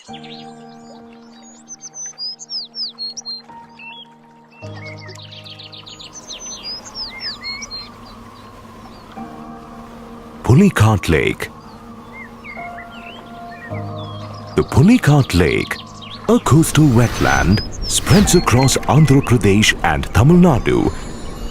Pulicat Lake. The Pulicat Lake, a coastal wetland, spreads across Andhra Pradesh and Tamil Nadu,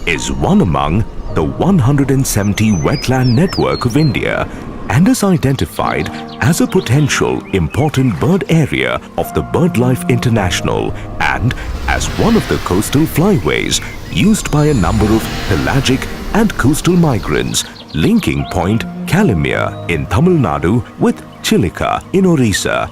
is one among the 170 wetland network of India and is identified as a potential important bird area of the BirdLife International and as one of the coastal flyways used by a number of pelagic and coastal migrants, linking Point Calimere in Tamil Nadu with Chilika in Orissa.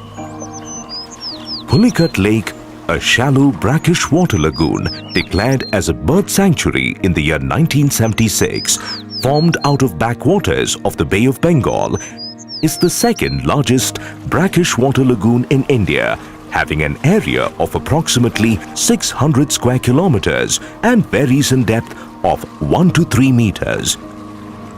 Pulicat Lake, a shallow brackish water lagoon declared as a bird sanctuary in the year 1976, formed out of backwaters of the Bay of Bengal, is the second largest brackish water lagoon in India, having an area of approximately 600 square kilometers and varies in depth of 1 to 3 meters.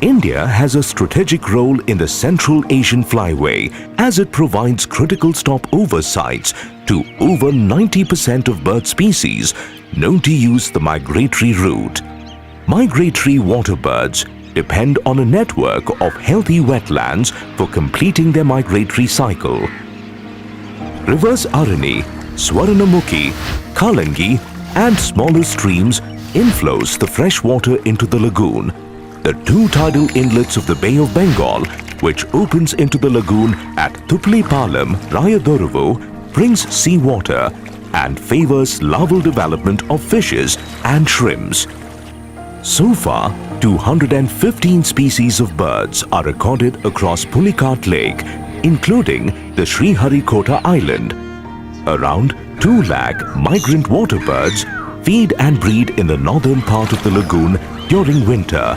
India has a strategic role in the Central Asian Flyway as it provides critical stopover sites to over 90% of bird species known to use the migratory route. Migratory water birds depend on a network of healthy wetlands for completing their migratory cycle. Rivers Arani, Swarnamukhi, Kalangi and smaller streams inflows the fresh water into the lagoon. The two tidal inlets of the Bay of Bengal, which opens into the lagoon at Thuplipalam, Rayadoruvu, brings seawater and favors larval development of fishes and shrimps. So far, 215 species of birds are recorded across Pulicat Lake, including the Sriharikota Island. Around 2 lakh migrant water birds feed and breed in the northern part of the lagoon during winter.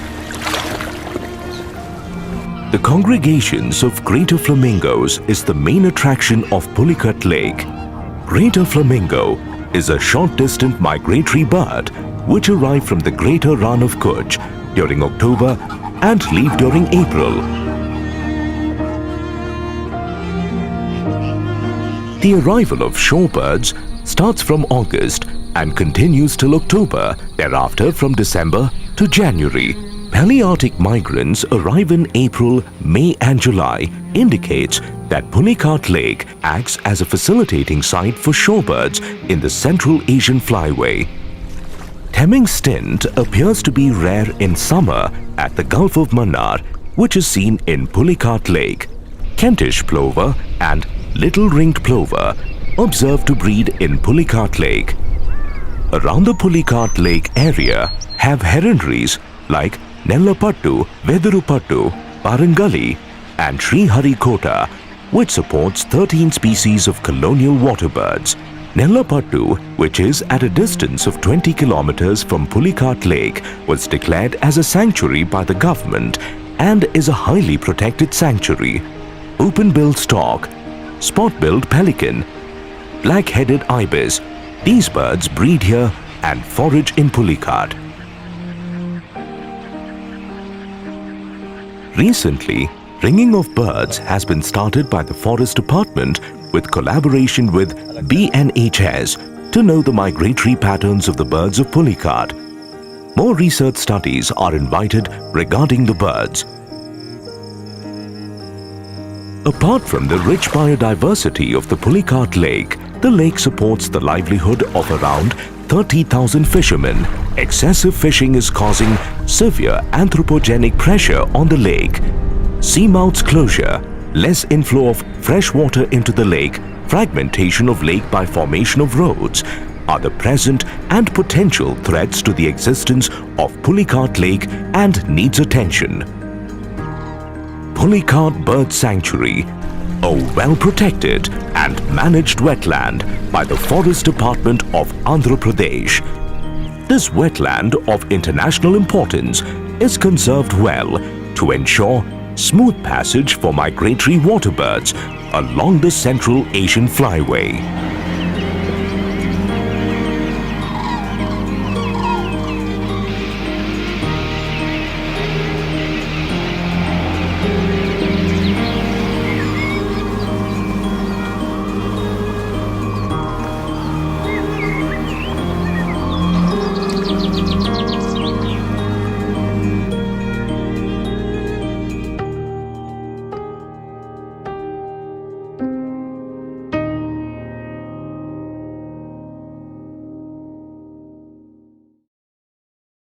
The congregations of greater flamingos is the main attraction of Pulicat Lake. Greater flamingo is a short-distant migratory bird which arrive from the greater Rann of Kutch during October and leave during April. The arrival of shorebirds starts from August and continues till October, thereafter from December to January. Palearctic migrants arrive in April, May and July indicates that Pulicat Lake acts as a facilitating site for shorebirds in the Central Asian Flyway. Hemming stint appears to be rare in summer at the Gulf of Mannar, which is seen in Pulicat Lake. Kentish plover and little ringed plover observed to breed in Pulicat Lake. Around the Pulicat Lake area have heronries like Nellapattu, Vedurupattu, Parangali and Sriharikota, which supports 13 species of colonial water birds. Nellapattu, which is at a distance of 20 kilometers from Pulicat Lake, was declared as a sanctuary by the government and is a highly protected sanctuary. Open-billed stork, spot-billed pelican, black-headed ibis, these birds breed here and forage in Pulicat. Recently, ringing of birds has been started by the Forest Department with collaboration with BNHS to know the migratory patterns of the birds of Pulicat. More research studies are invited regarding the birds. Apart from the rich biodiversity of the Pulicat Lake, the lake supports the livelihood of around 30,000 fishermen. Excessive fishing is causing severe anthropogenic pressure on the lake. Seamouths closure, less inflow of fresh water into the lake, fragmentation of lake by formation of roads are the present and potential threats to the existence of Pulicat Lake and needs attention. Pulicat Bird Sanctuary, a well-protected and managed wetland by the Forest Department of Andhra Pradesh. This wetland of international importance is conserved well to ensure smooth passage for migratory water birds along the Central Asian Flyway.